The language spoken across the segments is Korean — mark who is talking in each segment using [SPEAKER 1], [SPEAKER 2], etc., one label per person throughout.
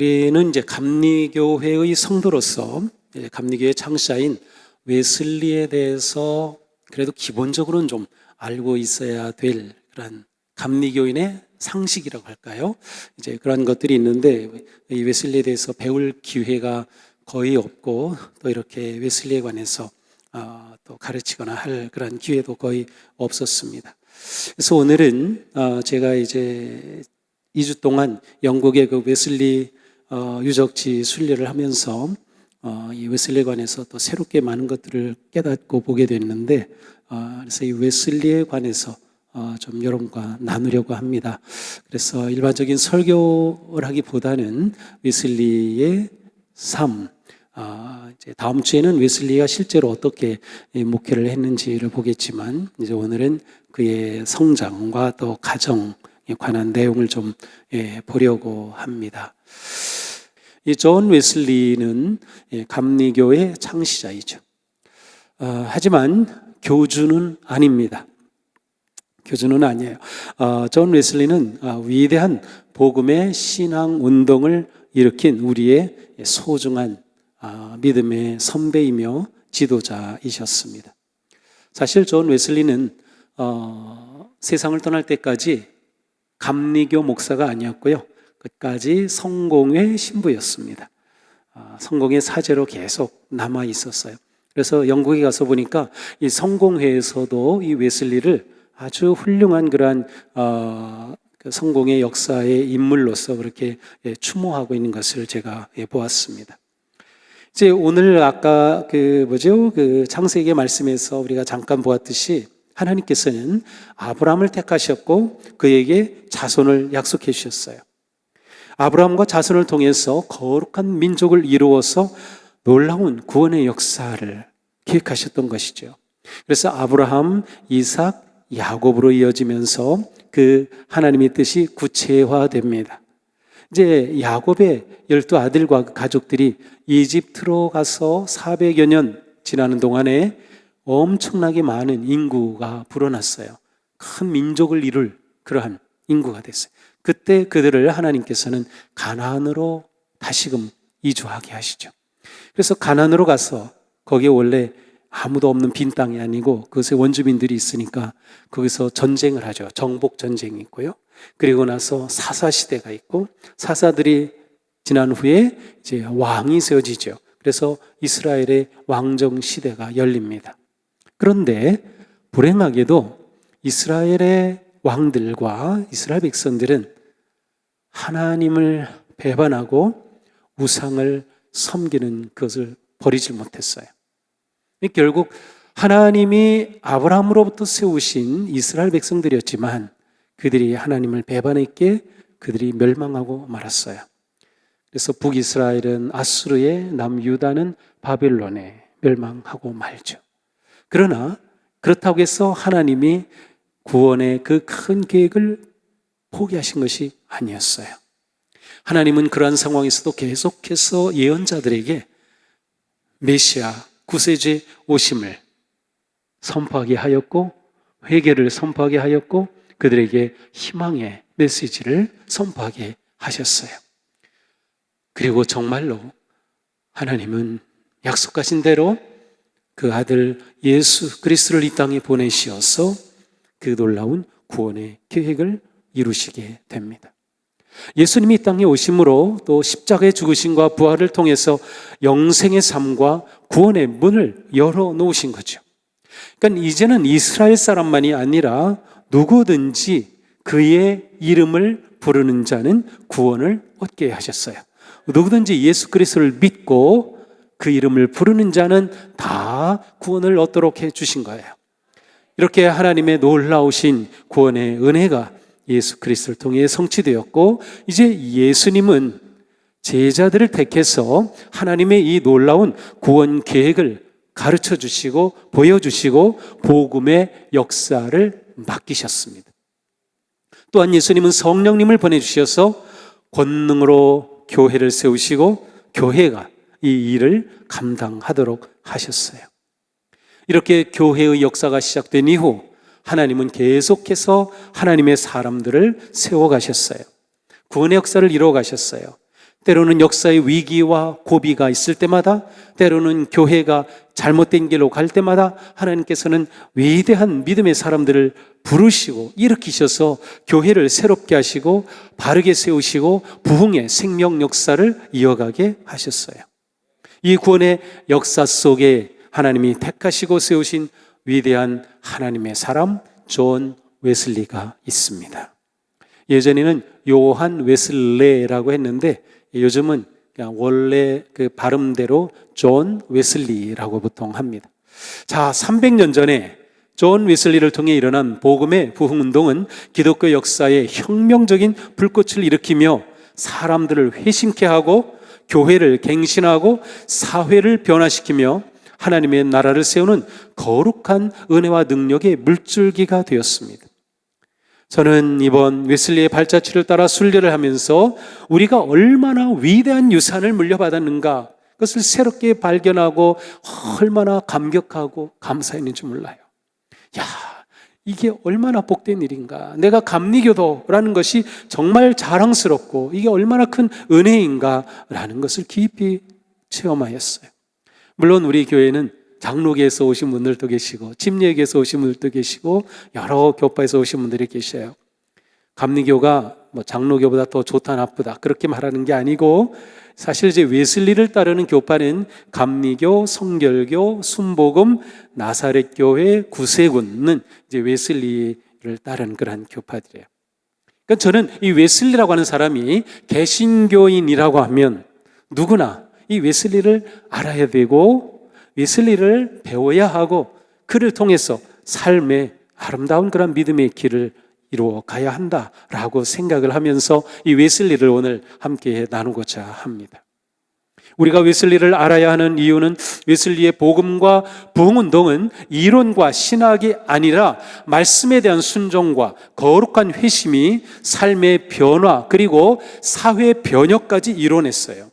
[SPEAKER 1] 우리는 이제 감리교회의 성도로서 감리교회 창시자인 웨슬리에 대해서 그래도 기본적으로는 좀 알고 있어야 될 그런 감리교인의 상식이라고 할까요? 이제 그런 것들이 있는데 이 웨슬리에 대해서 배울 기회가 거의 없고 또 이렇게 웨슬리에 관해서 또 가르치거나 할 그런 기회도 거의 없었습니다. 그래서 오늘은 제가 이제 2주 동안 영국의 그 웨슬리 유적지 순례를 하면서 이 웨슬리에 관해서 또 새롭게 많은 것들을 깨닫고 보게 됐는데 그래서 이 웨슬리에 관해서 좀 여러분과 나누려고 합니다. 그래서 일반적인 설교를 하기보다는 웨슬리의 삶, 이제 다음 주에는 웨슬리가 실제로 어떻게 목회를 했는지를 보겠지만 이제 오늘은 그의 성장과 또 가정에 관한 내용을 좀 보려고 합니다. 이 존 웨슬리는 감리교의 창시자이죠. 하지만 교주는 아닙니다. 교주는 아니에요. 존 웨슬리는 위대한 복음의 신앙 운동을 일으킨 우리의 소중한 믿음의 선배이며 지도자이셨습니다. 사실 존 웨슬리는 세상을 떠날 때까지 감리교 목사가 아니었고요. 끝까지 성공회 신부였습니다. 성공회 사제로 계속 남아 있었어요. 그래서 영국에 가서 보니까 이 성공회에서도 이 웨슬리를 아주 훌륭한 그러한 그 성공의 역사의 인물로서 그렇게 추모하고 있는 것을 제가 보았습니다. 이제 오늘 아까 그 창세기 말씀에서 우리가 잠깐 보았듯이 하나님께서는 아브라함을 택하셨고 그에게 자손을 약속해 주셨어요. 아브라함과 자손을 통해서 거룩한 민족을 이루어서 놀라운 구원의 역사를 기획하셨던 것이죠. 그래서 아브라함, 이삭, 야곱으로 이어지면서 그 하나님의 뜻이 구체화됩니다. 이제 야곱의 12아들과 가족들이 이집트로 가서 400여 년 지나는 동안에 엄청나게 많은 인구가 불어났어요. 큰 민족을 이룰 그러한 인구가 됐어요. 그때 그들을 하나님께서는 가나안으로 다시금 이주하게 하시죠. 그래서 가나안으로 가서 거기에 원래 아무도 없는 빈 땅이 아니고 그것에 원주민들이 있으니까 거기서 전쟁을 하죠. 정복 전쟁이 있고요. 그리고 나서 사사 시대가 있고 사사들이 지난 후에 이제 왕이 세워지죠. 그래서 이스라엘의 왕정 시대가 열립니다. 그런데 불행하게도 이스라엘의 왕들과 이스라엘 백성들은 하나님을 배반하고 우상을 섬기는 것을 버리지 못했어요. 결국 하나님이 아브라함으로부터 세우신 이스라엘 백성들이었지만 그들이 하나님을 배반했기에 그들이 멸망하고 말았어요. 그래서 북이스라엘은 아수르에, 남유다는 바벨론에 멸망하고 말죠. 그러나 그렇다고 해서 하나님이 구원의 그 큰 계획을 포기하신 것이 아니었어요. 하나님은 그러한 상황에서도 계속해서 예언자들에게 메시아, 구세주의 오심을 선포하게 하였고 회개를 선포하게 하였고 그들에게 희망의 메시지를 선포하게 하셨어요. 그리고 정말로 하나님은 약속하신 대로 그 아들 예수 그리스도를 이 땅에 보내시어서 그 놀라운 구원의 계획을 이루시게 됩니다. 예수님이 이 땅에 오심으로 또 십자가의 죽으심과 부활을 통해서 영생의 삶과 구원의 문을 열어놓으신 거죠. 그러니까 이제는 이스라엘 사람만이 아니라 누구든지 그의 이름을 부르는 자는 구원을 얻게 하셨어요. 누구든지 예수 그리스도를 믿고 그 이름을 부르는 자는 다 구원을 얻도록 해주신 거예요. 이렇게 하나님의 놀라우신 구원의 은혜가 예수 그리스도를 통해 성취되었고 이제 예수님은 제자들을 택해서 하나님의 이 놀라운 구원 계획을 가르쳐 주시고 보여주시고 복음의 역사를 맡기셨습니다. 또한 예수님은 성령님을 보내주셔서 권능으로 교회를 세우시고 교회가 이 일을 감당하도록 하셨어요. 이렇게 교회의 역사가 시작된 이후 하나님은 계속해서 하나님의 사람들을 세워가셨어요. 구원의 역사를 이루어가셨어요. 때로는 역사의 위기와 고비가 있을 때마다, 때로는 교회가 잘못된 길로 갈 때마다 하나님께서는 위대한 믿음의 사람들을 부르시고 일으키셔서 교회를 새롭게 하시고 바르게 세우시고 부흥의 생명 역사를 이어가게 하셨어요. 이 구원의 역사 속에 하나님이 택하시고 세우신 위대한 하나님의 사람 존 웨슬리가 있습니다. 예전에는 요한 웨슬레라고 했는데 요즘은 그냥 원래 그 발음대로 존 웨슬리라고 보통 합니다. 자, 300년 전에 존 웨슬리를 통해 일어난 복음의 부흥운동은 기독교 역사에 혁명적인 불꽃을 일으키며 사람들을 회심케 하고 교회를 갱신하고 사회를 변화시키며 하나님의 나라를 세우는 거룩한 은혜와 능력의 물줄기가 되었습니다. 저는 이번 웨슬리의 발자취를 따라 순례를 하면서 우리가 얼마나 위대한 유산을 물려받았는가, 그것을 새롭게 발견하고 얼마나 감격하고 감사했는지 몰라요. 야, 이게 얼마나 복된 일인가. 내가 감리교도라는 것이 정말 자랑스럽고 이게 얼마나 큰 은혜인가라는 것을 깊이 체험하였어요. 물론 우리 교회는 장로계에서 오신 분들도 계시고 침례계에서 오신 분들도 계시고 여러 교파에서 오신 분들이 계셔요. 감리교가 뭐 장로교보다 더 좋다 나쁘다 그렇게 말하는 게 아니고, 사실 이제 웨슬리를 따르는 교파는 감리교, 성결교, 순복음, 나사렛교회, 구세군은 이제 웨슬리를 따르는 그런 교파들이에요. 그러니까 저는 이 웨슬리라고 하는 사람이 개신교인이라고 하면 누구나 이 웨슬리를 알아야 되고 웨슬리를 배워야 하고 그를 통해서 삶의 아름다운 그런 믿음의 길을 이루어 가야 한다라고 생각을 하면서 이 웨슬리를 오늘 함께 나누고자 합니다. 우리가 웨슬리를 알아야 하는 이유는 웨슬리의 복음과 부흥운동은 이론과 신학이 아니라 말씀에 대한 순종과 거룩한 회심이 삶의 변화 그리고 사회 변혁까지 이뤄냈어요.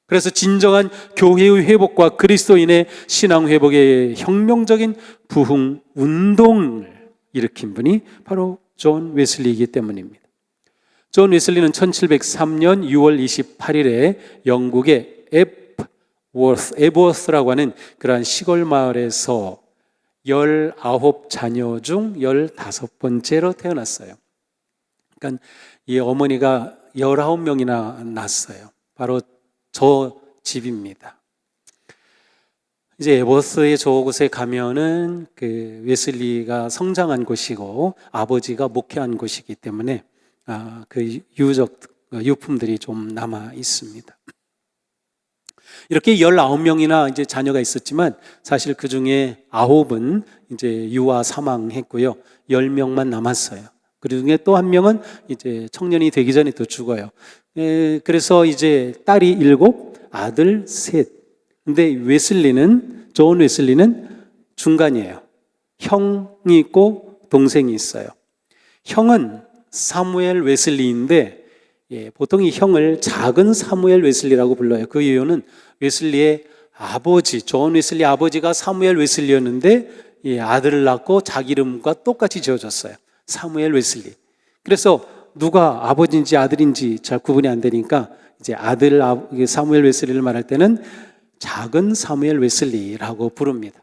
[SPEAKER 1] 그래서 진정한 교회의 회복과 그리스도인의 신앙 회복의 혁명적인 부흥 운동을 일으킨 분이 바로 존 웨슬리이기 때문입니다. 존 웨슬리는 1703년 6월 28일에 영국의 에버워스라고 하는 그러한 시골 마을에서 19자녀 중 15번째로 태어났어요. 그러니까 이 어머니가 19명이나 낳았어요. 바로 저 집입니다. 이제 에버스의 저곳에 가면은 그 웨슬리가 성장한 곳이고 아버지가 목회한 곳이기 때문에 그 유품들이 좀 남아 있습니다. 이렇게 19명이나 이제 자녀가 있었지만 사실 그 중에 9은 이제 유아 사망했고요. 10명만 남았어요. 그 중에 또 한 명은 이제 청년이 되기 전에 또 죽어요. 그래서 이제 딸이 7, 아들 3. 근데 존 웨슬리는 중간이에요. 형이 있고 동생이 있어요. 형은 사무엘 웨슬리인데 보통 이 형을 작은 사무엘 웨슬리라고 불러요. 그 이유는 웨슬리의 아버지, 존 웨슬리 아버지가 사무엘 웨슬리였는데 아들을 낳고 자기 이름과 똑같이 지어졌어요. 사무엘 웨슬리. 그래서 누가 아버지인지 아들인지 잘 구분이 안 되니까 이제 아들 사무엘 웨슬리를 말할 때는 작은 사무엘 웨슬리라고 부릅니다.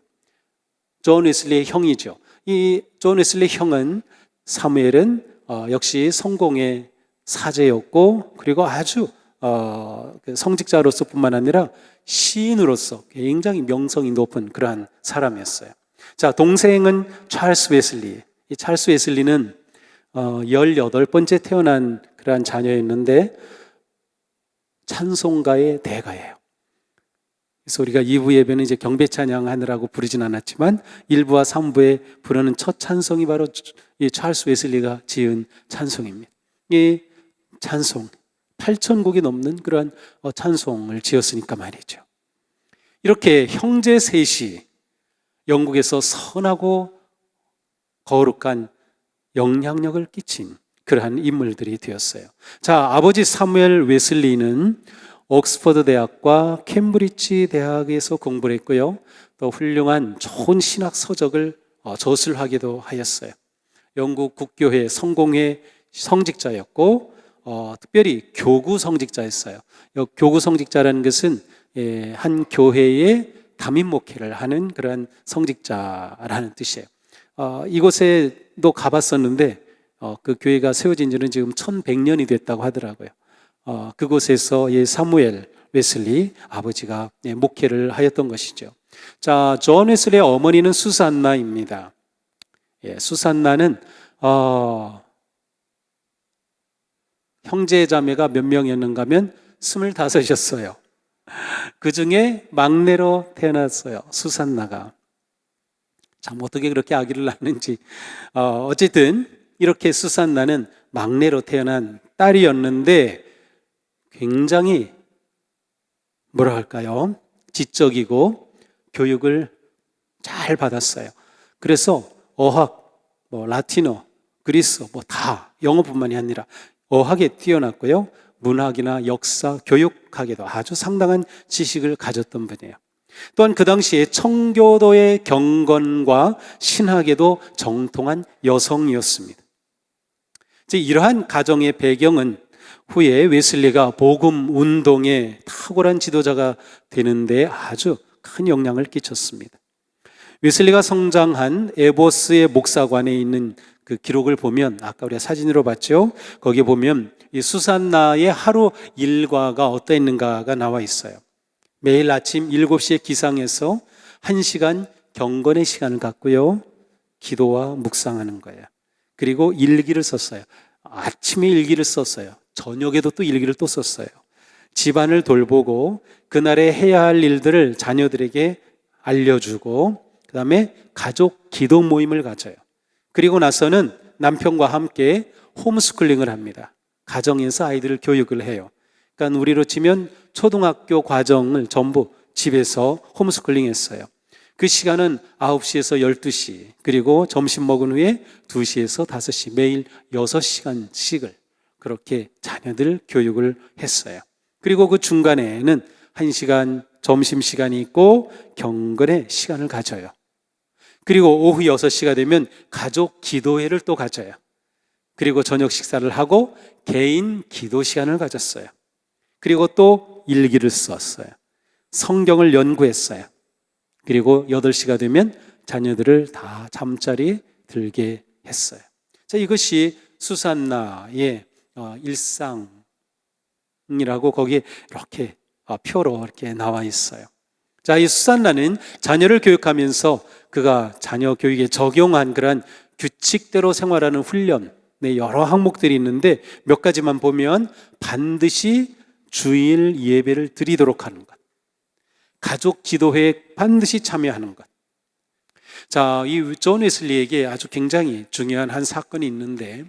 [SPEAKER 1] 존 웨슬리의 형이죠. 이 존 웨슬리의 형은 사무엘은 역시 성공의 사제였고 그리고 아주 성직자로서뿐만 아니라 시인으로서 굉장히 명성이 높은 그러한 사람이었어요. 자, 동생은 찰스 웨슬리. 이 찰스 웨슬리는 18번째 태어난 그러한 자녀였는데 찬송가의 대가예요. 그래서 우리가 2부 예배는 이제 경배 찬양하느라고 부르진 않았지만 1부와 3부에 부르는 첫 찬송이 바로 이 찰스 웨슬리가 지은 찬송입니다. 이 찬송 8,000곡이 넘는 그러한 찬송을 지었으니까 말이죠. 이렇게 형제 셋이 영국에서 선하고 거룩한 영향력을 끼친 그러한 인물들이 되었어요. 자, 아버지 사무엘 웨슬리는 옥스퍼드 대학과 캠브리지 대학에서 공부를 했고요. 또 훌륭한 좋은 신학 서적을 저술하기도 하였어요. 영국 국교회 성공회 성직자였고 특별히 교구 성직자였어요. 교구 성직자라는 것은 한 교회의 담임 목회를 하는 그런 성직자라는 뜻이에요. 이곳에도 가봤었는데 그 교회가 세워진 지는 지금 1100년이 됐다고 하더라고요. 그곳에서 사무엘 웨슬리 아버지가 목회를 하였던 것이죠. 자, 존 웨슬리의 어머니는 수산나입니다. 수산나는 형제 자매가 몇 명이었는가 하면 25이었어요. 그 중에 막내로 태어났어요. 수산나가. 참 어떻게 그렇게 아기를 낳는지. 어쨌든 이렇게 수산나는 막내로 태어난 딸이었는데 굉장히 뭐라 할까요? 지적이고 교육을 잘 받았어요. 그래서 어학, 라틴어, 그리스 다 영어뿐만이 아니라 어학에 뛰어났고요. 문학이나 역사, 교육학에도 아주 상당한 지식을 가졌던 분이에요. 또한 그 당시에 청교도의 경건과 신학에도 정통한 여성이었습니다. 이러한 가정의 배경은 후에 웨슬리가 복음 운동의 탁월한 지도자가 되는데 아주 큰 영향을 끼쳤습니다. 웨슬리가 성장한 에보스의 목사관에 있는 그 기록을 보면 아까 우리가 사진으로 봤죠. 거기에 보면 이 수산나의 하루 일과가 어떠했는가가 나와 있어요. 매일 아침 7시에 기상해서 1시간 경건의 시간을 갖고요. 기도와 묵상하는 거예요. 그리고 일기를 썼어요. 아침에 일기를 썼어요. 저녁에도 또 일기를 또 썼어요. 집안을 돌보고 그날에 해야 할 일들을 자녀들에게 알려주고 그 다음에 가족 기도 모임을 가져요. 그리고 나서는 남편과 함께 홈스쿨링을 합니다. 가정에서 아이들을 교육을 해요. 그러니까 우리로 치면 초등학교 과정을 전부 집에서 홈스쿨링 했어요. 그 시간은 9시에서 12시, 그리고 점심 먹은 후에 2시에서 5시, 매일 6시간씩을 그렇게 자녀들 교육을 했어요. 그리고 그 중간에는 1시간 점심시간이 있고 경건의 시간을 가져요. 그리고 오후 6시가 되면 가족 기도회를 또 가져요. 그리고 저녁 식사를 하고 개인 기도 시간을 가졌어요. 그리고 또 일기를 썼어요. 성경을 연구했어요. 그리고 8시가 되면 자녀들을 다 잠자리에 들게 했어요. 자, 이것이 수산나의 일상이라고 거기에 이렇게 표로 이렇게 나와 있어요. 자, 이 수산나는 자녀를 교육하면서 그가 자녀 교육에 적용한 그런 규칙대로 생활하는 훈련, 여러 항목들이 있는데 몇 가지만 보면 반드시 주일 예배를 드리도록 하는 것, 가족 기도회에 반드시 참여하는 것. 자, 이 존 웨슬리에게 아주 굉장히 중요한 한 사건이 있는데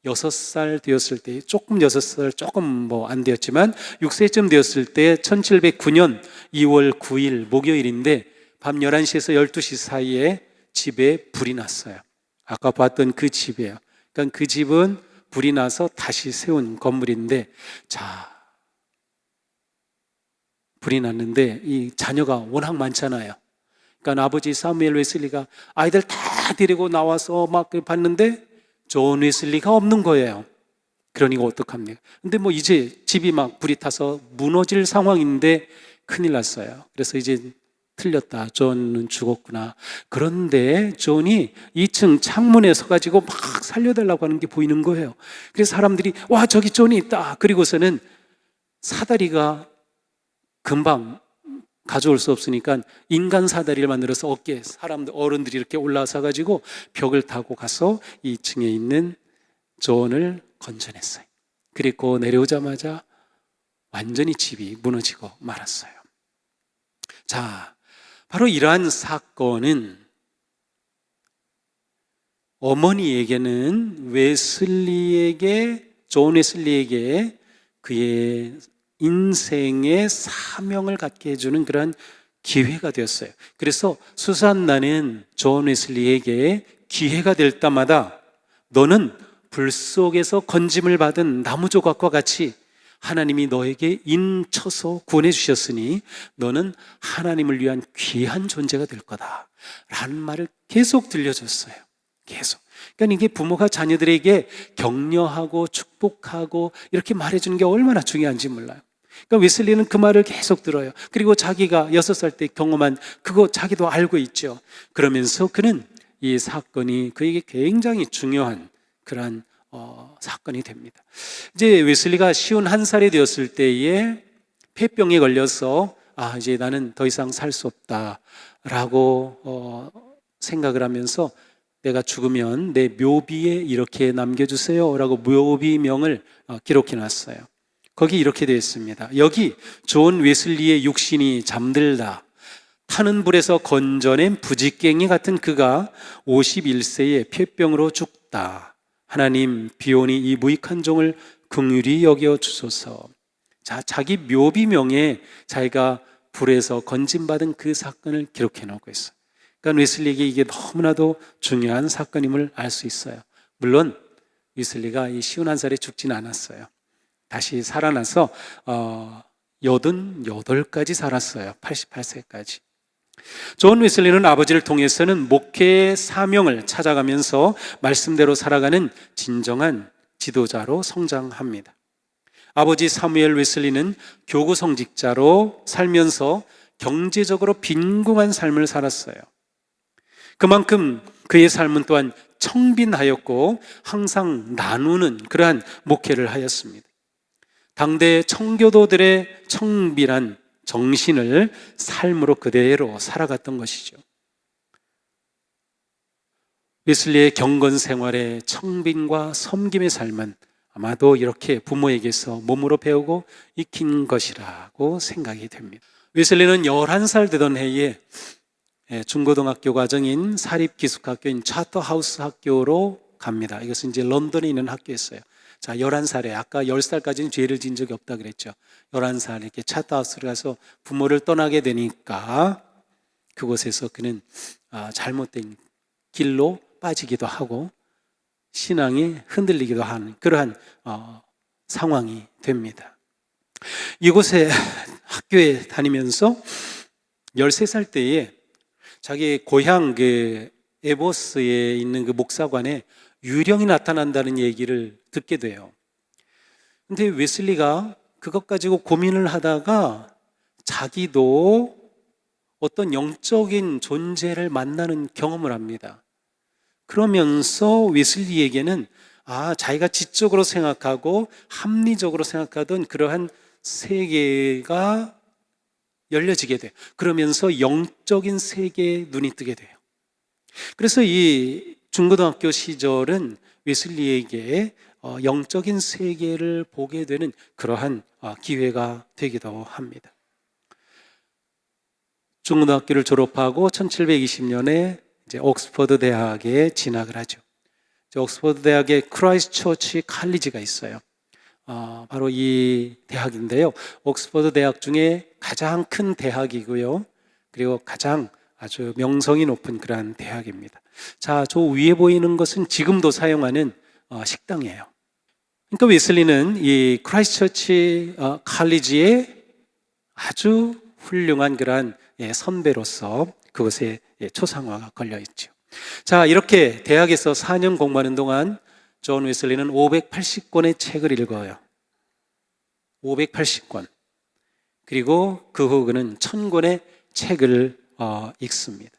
[SPEAKER 1] 6살 되었을 때, 6살 조금 안 되었지만 6세쯤 되었을 때 1709년 2월 9일 목요일인데 밤 11시에서 12시 사이에 집에 불이 났어요. 아까 봤던 그 집이에요. 그러니까 그 집은 불이 나서 다시 세운 건물인데, 자, 불이 났는데 이 자녀가 워낙 많잖아요. 그러니까 아버지 사무엘 웨슬리가 아이들 다 데리고 나와서 막 봤는데 존 웨슬리가 없는 거예요. 그러니까 어떡합니까? 근데 이제 집이 막 불이 타서 무너질 상황인데 큰일 났어요. 그래서 이제 틀렸다. 존은 죽었구나. 그런데 존이 2층 창문에 서가지고 막 살려달라고 하는 게 보이는 거예요. 그래서 사람들이 와, 저기 존이 있다. 그리고서는 사다리가 금방 가져올 수 없으니까 인간 사다리를 만들어서 어깨에 사람들, 어른들이 이렇게 올라서 가지고 벽을 타고 가서 2층에 있는 존을 건져냈어요. 그리고 내려오자마자 완전히 집이 무너지고 말았어요. 자, 바로 이러한 사건은 어머니에게는 존 웨슬리에게 그의 인생의 사명을 갖게 해주는 그런 기회가 되었어요. 그래서 수산나는 존 웨슬리에게 기회가 될 때마다 너는 불 속에서 건짐을 받은 나무 조각과 같이 하나님이 너에게 인쳐서 구원해 주셨으니 너는 하나님을 위한 귀한 존재가 될 거다 라는 말을 계속 들려줬어요. 계속. 그러니까 이게 부모가 자녀들에게 격려하고 축복하고 이렇게 말해주는 게 얼마나 중요한지 몰라요. 그러니까 웨슬리는 그 말을 계속 들어요. 그리고 자기가 6살 때 경험한 그거 자기도 알고 있죠. 그러면서 그는 이 사건이 그에게 굉장히 중요한 그러한 사건이 됩니다. 이제 웨슬리가 51살이 되었을 때에 폐병에 걸려서 이제 나는 더 이상 살 수 없다라고 생각을 하면서 내가 죽으면 내 묘비에 이렇게 남겨주세요 라고 묘비명을 기록해 놨어요. 거기 이렇게 되어 있습니다. 여기 존 웨슬리의 육신이 잠들다 타는 불에서 건져낸 부직갱이 같은 그가 51세에 폐병으로 죽다. 하나님 비오니 이 무익한 종을 긍휼히 여겨 주소서. 자, 자기 묘비명에 자기가 불에서 건짐받은 그 사건을 기록해 놓고 있어요. 그러니까 웨슬리에게 이게 너무나도 중요한 사건임을 알 수 있어요. 물론 웨슬리가 이 51살에 죽지는 않았어요. 다시 살아나서 88까지 살았어요. 88세까지. 존 웨슬리는 아버지를 통해서는 목회의 사명을 찾아가면서 말씀대로 살아가는 진정한 지도자로 성장합니다. 아버지 사무엘 웨슬리는 교구 성직자로 살면서 경제적으로 빈궁한 삶을 살았어요. 그만큼 그의 삶은 또한 청빈하였고 항상 나누는 그러한 목회를 하였습니다. 당대 청교도들의 청빈한 정신을 삶으로 그대로 살아갔던 것이죠. 웨슬리의 경건 생활의 청빈과 섬김의 삶은 아마도 이렇게 부모에게서 몸으로 배우고 익힌 것이라고 생각이 됩니다. 웨슬리는 11살 되던 해에 중고등학교 과정인 사립기숙학교인 차터하우스 학교로 갑니다. 이것은 이제 런던에 있는 학교였어요. 자, 11살에 아까 10살까지는 죄를 지은 적이 없다 그랬죠. 11살 이렇게 차터하우스를 가서 부모를 떠나게 되니까 그곳에서 그는 잘못된 길로 빠지기도 하고 신앙이 흔들리기도 하는 그러한 상황이 됩니다. 이곳에 학교에 다니면서 13살 때에 자기 고향 그 에보스에 있는 그 목사관에 유령이 나타난다는 얘기를 듣게 돼요. 근데 웨슬리가 그것 가지고 고민을 하다가 자기도 어떤 영적인 존재를 만나는 경험을 합니다. 그러면서 웨슬리에게는 자기가 지적으로 생각하고 합리적으로 생각하던 그러한 세계가 열려지게 돼요. 그러면서 영적인 세계에 눈이 뜨게 돼요. 그래서 이 중고등학교 시절은 웨슬리에게 영적인 세계를 보게 되는 그러한 기회가 되기도 합니다. 중고등학교를 졸업하고 1720년에 이제 옥스퍼드 대학에 진학을 하죠. 옥스퍼드 대학에 크라이스트 처치 칼리지가 있어요. 바로 이 대학인데요. 옥스퍼드 대학 중에 가장 큰 대학이고요. 그리고 가장 아주 명성이 높은 그러한 대학입니다. 자, 저 위에 보이는 것은 지금도 사용하는 식당이에요. 그러니까 웨슬리는 이 크라이스트 처치 칼리지의 아주 훌륭한 그러한 선배로서 그것에 초상화가 걸려 있죠. 자, 이렇게 대학에서 4년 공부하는 동안 존 웨슬리는 580권의 책을 읽어요. 580권. 그리고 그 후 그는 1000권의 책을 읽습니다.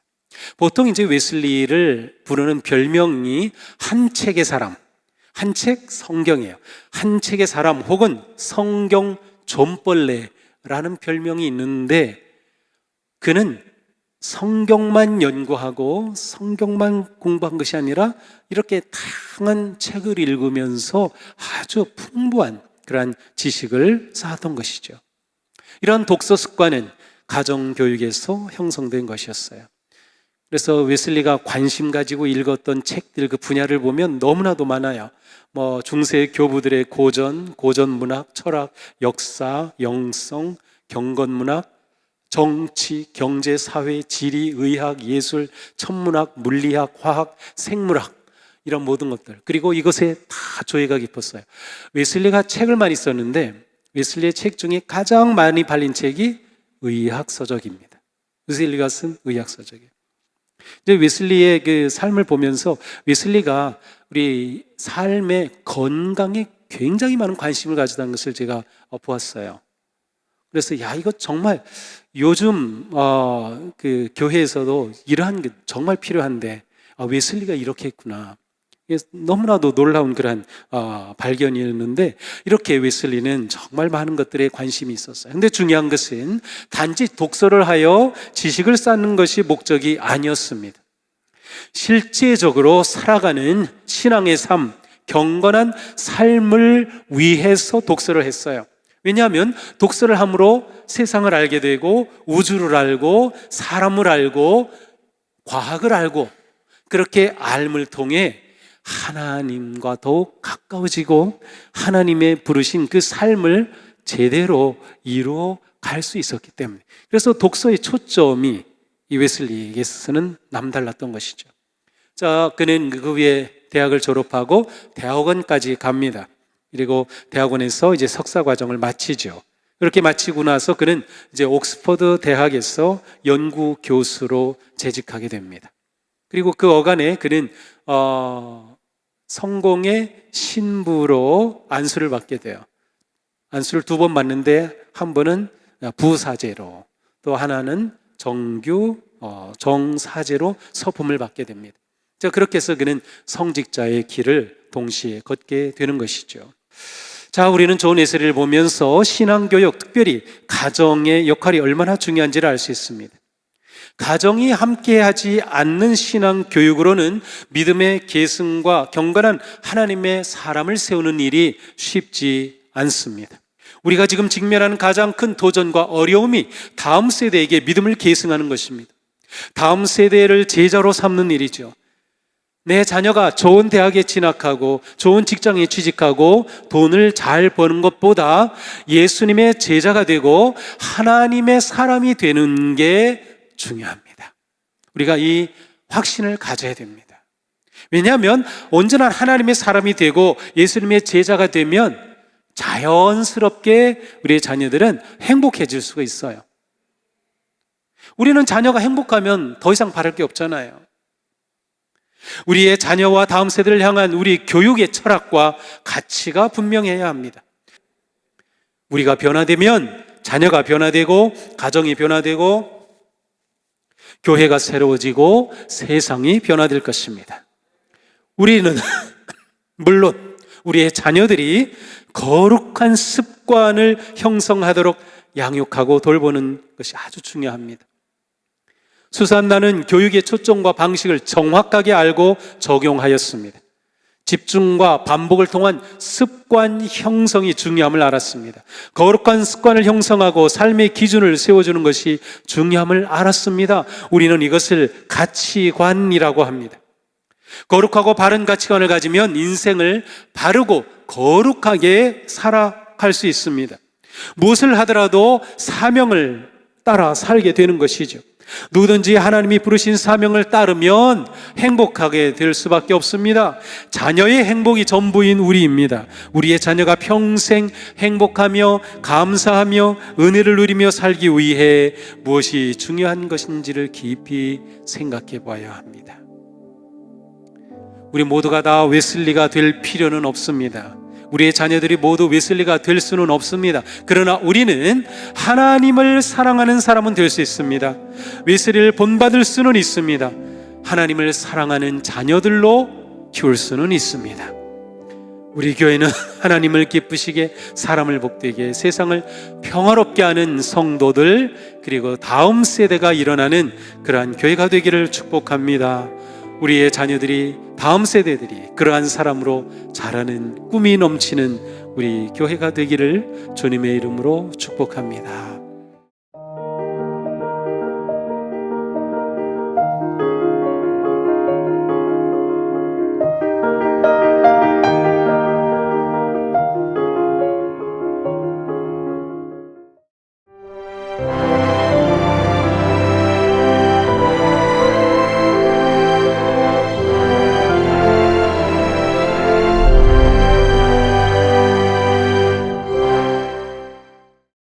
[SPEAKER 1] 보통 이제 웨슬리를 부르는 별명이 한 책의 사람, 한 책 성경이에요. 한 책의 사람 혹은 성경 존벌레라는 별명이 있는데 그는 성경만 연구하고 성경만 공부한 것이 아니라 이렇게 다양한 책을 읽으면서 아주 풍부한 그러한 지식을 쌓았던 것이죠. 이러한 독서 습관은 가정교육에서 형성된 것이었어요. 그래서 웨슬리가 관심 가지고 읽었던 책들 그 분야를 보면 너무나도 많아요. 중세 교부들의 고전문학, 철학, 역사, 영성, 경건문학, 정치, 경제, 사회, 지리, 의학, 예술, 천문학, 물리학, 화학, 생물학 이런 모든 것들. 그리고 이것에 다 조예가 깊었어요. 웨슬리가 책을 많이 썼는데 웨슬리의 책 중에 가장 많이 팔린 책이 의학서적입니다. 웨슬리가 쓴 의학서적이에요. 이제 웨슬리의 그 삶을 보면서 웨슬리가 우리 삶의 건강에 굉장히 많은 관심을 가지다는 것을 제가 보았어요. 그래서 이거 정말 요즘 그 교회에서도 이러한 게 정말 필요한데 웨슬리가 이렇게 했구나. 너무나도 놀라운 그런 발견이었는데, 이렇게 웨슬리는 정말 많은 것들에 관심이 있었어요. 근데 중요한 것은 단지 독서를 하여 지식을 쌓는 것이 목적이 아니었습니다. 실제적으로 살아가는 신앙의 삶, 경건한 삶을 위해서 독서를 했어요. 왜냐하면 독서를 함으로 세상을 알게 되고, 우주를 알고, 사람을 알고, 과학을 알고, 그렇게 알을 통해 하나님과 더욱 가까워지고 하나님의 부르신 그 삶을 제대로 이루어 갈 수 있었기 때문에, 그래서 독서의 초점이 이 웨슬리에게 있어서는 남달랐던 것이죠. 자, 그는 그 후에 대학을 졸업하고 대학원까지 갑니다. 그리고 대학원에서 이제 석사 과정을 마치죠. 그렇게 마치고 나서 그는 이제 옥스퍼드 대학에서 연구 교수로 재직하게 됩니다. 그리고 그 어간에 그는 성공의 신부로 안수를 받게 돼요. 안수를 2번 받는데, 한 번은 부사제로, 또 하나는 정사제로 서품을 받게 됩니다. 자, 그렇게 해서 그는 성직자의 길을 동시에 걷게 되는 것이죠. 자, 우리는 존 웨슬리를 보면서 신앙교육, 특별히 가정의 역할이 얼마나 중요한지를 알 수 있습니다. 가정이 함께하지 않는 신앙교육으로는 믿음의 계승과 경건한 하나님의 사람을 세우는 일이 쉽지 않습니다. 우리가 지금 직면하는 가장 큰 도전과 어려움이 다음 세대에게 믿음을 계승하는 것입니다. 다음 세대를 제자로 삼는 일이죠. 내 자녀가 좋은 대학에 진학하고 좋은 직장에 취직하고 돈을 잘 버는 것보다 예수님의 제자가 되고 하나님의 사람이 되는 게 중요합니다. 우리가 이 확신을 가져야 됩니다. 왜냐하면 온전한 하나님의 사람이 되고 예수님의 제자가 되면 자연스럽게 우리의 자녀들은 행복해질 수가 있어요. 우리는 자녀가 행복하면 더 이상 바랄 게 없잖아요. 우리의 자녀와 다음 세대를 향한 우리 교육의 철학과 가치가 분명해야 합니다. 우리가 변화되면 자녀가 변화되고, 가정이 변화되고, 교회가 새로워지고, 세상이 변화될 것입니다. 우리는 물론 우리의 자녀들이 거룩한 습관을 형성하도록 양육하고 돌보는 것이 아주 중요합니다. 수산나는 교육의 초점과 방식을 정확하게 알고 적용하였습니다. 집중과 반복을 통한 습관 형성이 중요함을 알았습니다. 거룩한 습관을 형성하고 삶의 기준을 세워주는 것이 중요함을 알았습니다. 우리는 이것을 가치관이라고 합니다. 거룩하고 바른 가치관을 가지면 인생을 바르고 거룩하게 살아갈 수 있습니다. 무엇을 하더라도 사명을 따라 살게 되는 것이죠. 누구든지 하나님이 부르신 사명을 따르면 행복하게 될 수밖에 없습니다. 자녀의 행복이 전부인 우리입니다. 우리의 자녀가 평생 행복하며 감사하며 은혜를 누리며 살기 위해 무엇이 중요한 것인지를 깊이 생각해 봐야 합니다. 우리 모두가 다 웨슬리가 될 필요는 없습니다. 우리의 자녀들이 모두 웨슬리가 될 수는 없습니다. 그러나 우리는 하나님을 사랑하는 사람은 될 수 있습니다. 웨슬리를 본받을 수는 있습니다. 하나님을 사랑하는 자녀들로 키울 수는 있습니다. 우리 교회는 하나님을 기쁘시게, 사람을 복되게, 세상을 평화롭게 하는 성도들, 그리고 다음 세대가 일어나는 그러한 교회가 되기를 축복합니다. 우리의 자녀들이, 다음 세대들이 그러한 사람으로 자라는 꿈이 넘치는 우리 교회가 되기를 주님의 이름으로 축복합니다.